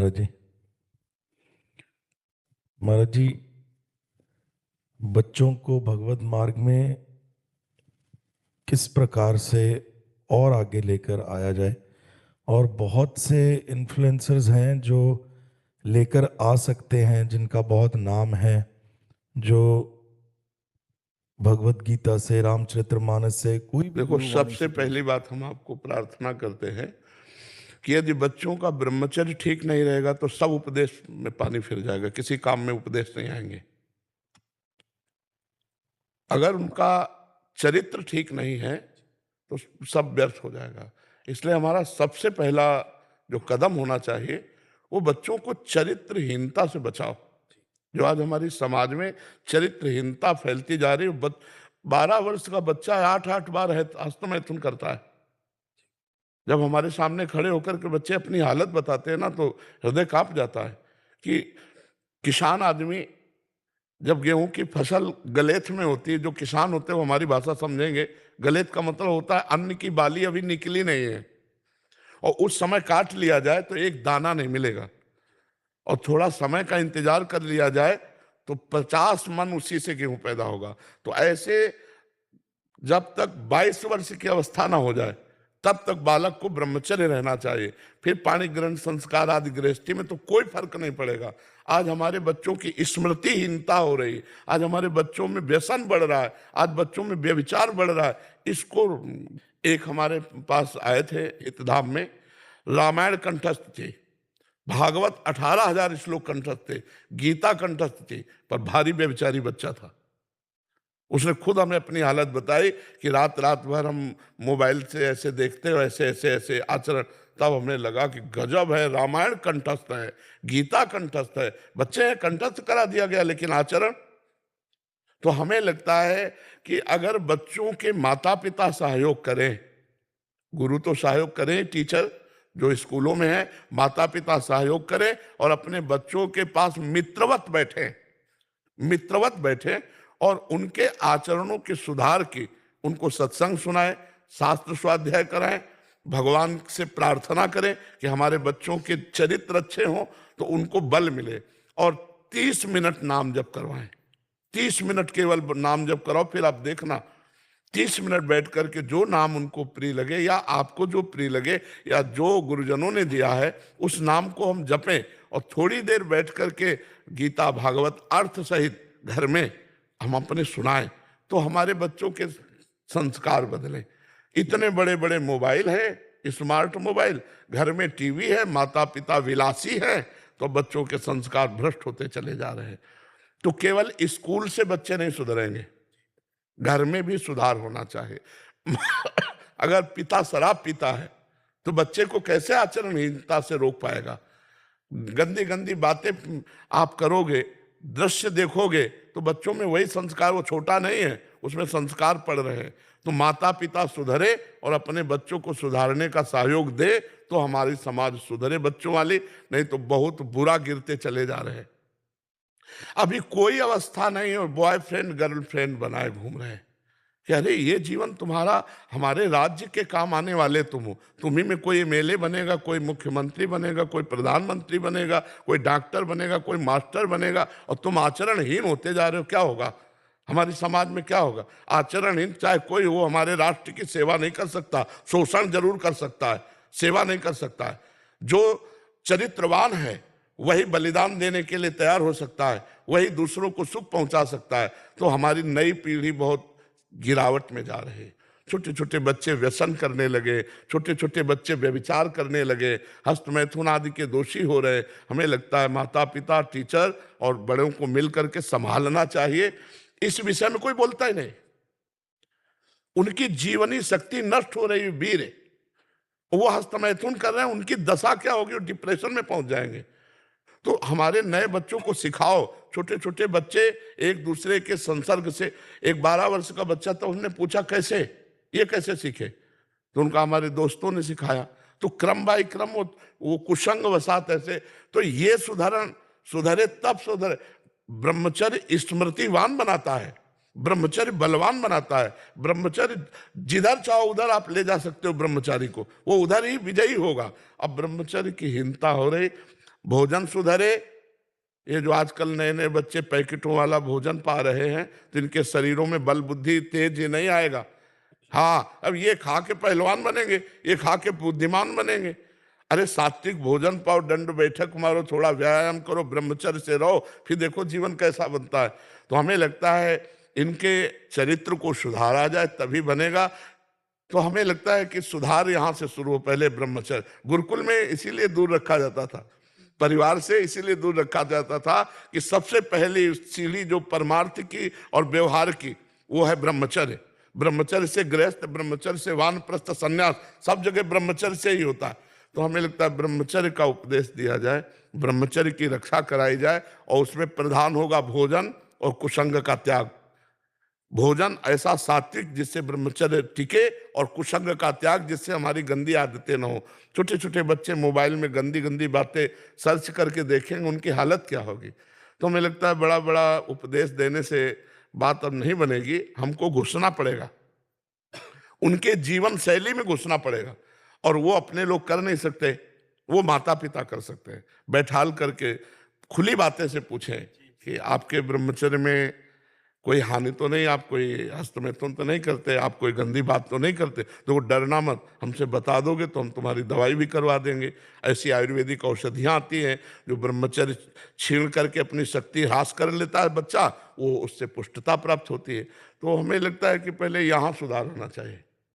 महाराज जी। महाराज जी, बच्चों को भगवत मार्ग में किस प्रकार से और आगे लेकर आया जाए। और बहुत से इन्फ्लुएंसर्स हैं जो लेकर आ सकते हैं, जिनका बहुत नाम है, जो भगवत गीता से, रामचरितमानस से, कोई भी देखो, गुरुवाणी सबसे से पहली बात हम आपको प्रार्थना करते हैं कि यदि बच्चों का ब्रह्मचर्य ठीक नहीं रहेगा तो सब उपदेश में पानी फिर जाएगा, किसी काम में उपदेश नहीं आएंगे। अगर उनका चरित्र ठीक नहीं है तो सब व्यर्थ हो जाएगा। इसलिए हमारा सबसे पहला जो कदम होना चाहिए वो बच्चों को चरित्रहीनता से बचाओ। जो आज हमारी समाज में चरित्रहीनता फैलती जा रही है। 12 वर्ष का बच्चा 8-8 बार हस्तमैथुन करता है। जब हमारे सामने खड़े होकर के बच्चे अपनी हालत बताते हैं ना, तो हृदय कांप जाता है कि किसान आदमी जब गेहूं की फसल गलेथ में होती है, जो किसान होते हैं वो हमारी भाषा समझेंगे, गलेथ का मतलब होता है अन्न की बाली अभी निकली नहीं है और उस समय काट लिया जाए तो एक दाना नहीं मिलेगा, और थोड़ा समय का इंतजार कर लिया जाए तो 50 मन उसी से गेहूं पैदा होगा। तो ऐसे जब तक 22 वर्ष की अवस्था ना हो जाए तब तक बालक को ब्रह्मचर्य रहना चाहिए। फिर पाणी ग्रहण संस्कार आदि गृहस्थी में तो कोई फर्क नहीं पड़ेगा। आज हमारे बच्चों की स्मृतिहीनता हो रही है, आज हमारे बच्चों में व्यसन बढ़ रहा है, आज बच्चों में व्यभिचार बढ़ रहा है। इसको एक हमारे पास आए थे हितधाम में, रामायण कंठस्थ थे, भागवत 18,000 श्लोक कंठस्थ थे, गीता कंठस्थ थी, पर भारी व्यभिचारी बच्चा था। उसने खुद हमें अपनी हालत बताई कि रात रात भर हम मोबाइल से ऐसे देखते हो, ऐसे ऐसे ऐसे आचरण। तब हमें लगा कि गजब है, रामायण कंठस्थ है, गीता कंठस्थ है, बच्चे कंठस्थ करा दिया गया, लेकिन आचरण। तो हमें लगता है कि अगर बच्चों के माता पिता सहयोग करें, गुरु तो सहयोग करें, टीचर जो स्कूलों में है, माता पिता सहयोग करें और अपने बच्चों के पास मित्रवत बैठे और उनके आचरणों के सुधार की उनको सत्संग सुनाएं, शास्त्र स्वाध्याय कराएं, भगवान से प्रार्थना करें कि हमारे बच्चों के चरित्र अच्छे हों तो उनको बल मिले। और 30 मिनट नाम जप करवाएं, 30 मिनट केवल नाम जप कराओ। फिर आप देखना 30 मिनट बैठ करके जो नाम उनको प्रिय लगे या आपको जो प्रिय लगे या जो गुरुजनों ने दिया है उस नाम को हम जपें और थोड़ी देर बैठ करके गीता भागवत अर्थ सहित घर में हम अपने सुनाएं, तो हमारे बच्चों के संस्कार बदलें। इतने बड़े बड़े मोबाइल हैं, स्मार्ट मोबाइल, घर में टीवी है, माता पिता विलासी हैं, तो बच्चों के संस्कार भ्रष्ट होते चले जा रहे हैं। तो केवल स्कूल से बच्चे नहीं सुधरेंगे, घर में भी सुधार होना चाहिए। अगर पिता शराब पीता है तो बच्चे को कैसे आचरणहीनता से रोक पाएगा? गंदी गंदी बातें आप करोगे, दृश्य देखोगे तो बच्चों में वही संस्कार, वो छोटा नहीं है, उसमें संस्कार पड़ रहे हैं। तो माता पिता सुधरे और अपने बच्चों को सुधारने का सहयोग दे तो हमारी समाज सुधरे बच्चों वाली, नहीं तो बहुत बुरा गिरते चले जा रहे हैं। अभी कोई अवस्था नहीं और बॉयफ्रेंड गर्लफ्रेंड बनाए घूम रहे हैं कि अरे ये जीवन तुम्हारा, हमारे राज्य के काम आने वाले तुम हो, तुम्ही में कोई एमएलए बनेगा, कोई मुख्यमंत्री बनेगा, कोई प्रधानमंत्री बनेगा, कोई डॉक्टर बनेगा, कोई मास्टर बनेगा, और तुम आचरणहीन होते जा रहे हो। क्या होगा हमारी समाज में? क्या होगा? आचरणहीन चाहे कोई हो, हमारे राष्ट्र की सेवा नहीं कर सकता, शोषण जरूर कर सकता है, सेवा नहीं कर सकता है। जो चरित्रवान है वही बलिदान देने के लिए तैयार हो सकता है, वही दूसरों को सुख पहुंचा सकता है। तो हमारी नई पीढ़ी बहुत गिरावट में जा रहे हैं। छोटे छोटे बच्चे व्यसन करने लगे, छोटे छोटे बच्चे व्यभिचार करने लगे, हस्तमैथुन आदि के दोषी हो रहे। हमें लगता है माता पिता, टीचर और बड़ों को मिलकर के संभालना चाहिए। इस विषय में कोई बोलता ही नहीं। उनकी जीवनी शक्ति नष्ट हो रही है, वीर है, वो हस्तमैथुन कर रहे हैं, उनकी दशा क्या होगी? वो डिप्रेशन में पहुंच जाएंगे। तो हमारे नए बच्चों को सिखाओ। छोटे छोटे बच्चे एक दूसरे के संसर्ग से, एक 12 वर्ष का बच्चा था, उसने पूछा कैसे, ये कैसे सीखे? तो उनका हमारे दोस्तों ने सिखाया। तो क्रम बाई क्रम वो कुसंग वसात ऐसे। तो ये सुधरे तब सुधरे। ब्रह्मचर्य स्मृतिवान बनाता है, ब्रह्मचर्य बलवान बनाता है। ब्रह्मचर्य जिधर चाहो उधर आप ले जा सकते हो ब्रह्मचारी को, वो उधर ही विजयी होगा। अब ब्रह्मचर्य की हीनता हो रही। भोजन सुधरे। ये जो आजकल नए नए बच्चे पैकेटों वाला भोजन पा रहे हैं, तो इनके शरीरों में बल बुद्धि तेज ही नहीं आएगा। हाँ, अब ये खा के पहलवान बनेंगे, ये खा के बुद्धिमान बनेंगे। अरे सात्विक भोजन पाओ, दंड बैठक मारो, थोड़ा व्यायाम करो, ब्रह्मचर्य से रहो, फिर देखो जीवन कैसा बनता है। तो हमें लगता है इनके चरित्र को सुधारा जाए तभी बनेगा। तो हमें लगता है कि सुधार यहाँ से शुरू हो, पहले ब्रह्मचर्य। गुरुकुल में इसीलिए दूर रखा जाता था, परिवार से इसीलिए दूर रखा जाता था कि सबसे पहली सीढ़ी जो परमार्थ की और व्यवहार की, वो है ब्रह्मचर्य। ब्रह्मचर्य से गृहस्थ, ब्रह्मचर्य से वानप्रस्थ, संन्यास, सब जगह ब्रह्मचर्य से ही होता है। तो हमें लगता है ब्रह्मचर्य का उपदेश दिया जाए, ब्रह्मचर्य की रक्षा कराई जाए, और उसमें प्रधान होगा भोजन और कुसंग का त्याग। भोजन ऐसा सात्विक जिससे ब्रह्मचर्य टिके, और कुसंग का त्याग जिससे हमारी गंदी आदतें न हो। छोटे छोटे बच्चे मोबाइल में गंदी गंदी बातें सर्च करके देखेंगे, उनकी हालत क्या होगी। तो हमें लगता है बड़ा बड़ा उपदेश देने से बात अब नहीं बनेगी, हमको घुसना पड़ेगा, उनके जीवन शैली में घुसना पड़ेगा। और वो अपने लोग कर नहीं सकते, वो माता पिता कर सकते हैं। बैठाल करके खुली बातें से पूछें कि आपके ब्रह्मचर्य में कोई हानि तो नहीं, आप कोई हस्तमैथुन तो नहीं करते, आप कोई गंदी बात तो नहीं करते, तो वो डरना मत, हमसे बता दोगे तो हम तुम्हारी दवाई भी करवा देंगे। ऐसी आयुर्वेदिक औषधियाँ आती हैं जो ब्रह्मचर्य छीण करके अपनी शक्ति ह्रास कर लेता है बच्चा, वो उससे पुष्टता प्राप्त होती है। तो हमें लगता है कि पहले यहाँ सुधार होना चाहिए।